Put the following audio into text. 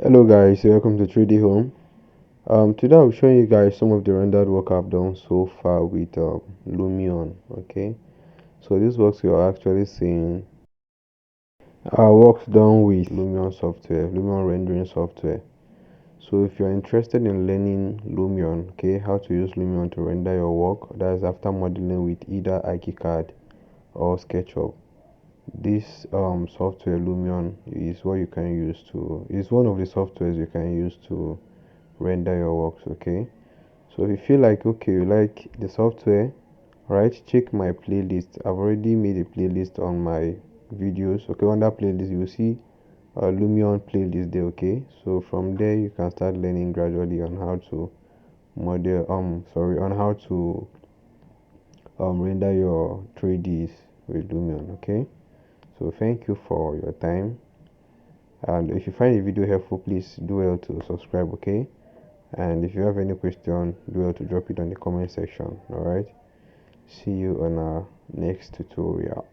Hello guys, welcome to 3D Home. Today I'll show you guys some of the rendered work I've done so far with Lummion. Okay, so this works you're actually seeing are works done with Lummion software, Lummion rendering software. So if you're interested in learning Lummion, okay, how to use Lummion to render your work, that's after modeling with either ArchiCAD or SketchUp. This software Lummion is what you can use to is one of the softwares you can use to render your works. Okay, so if you feel like okay you like the software, right, check my playlist. I've already made a playlist on my videos. Okay, on that playlist you will see a Lummion playlist there. Okay, so from there you can start learning gradually on how to model on how to render your 3ds with Lummion. Okay, so thank you for your time, and if you find the video helpful, please do well to subscribe. Okay, and if you have any question, do well to drop it on the comment section. All right, see you on our next tutorial.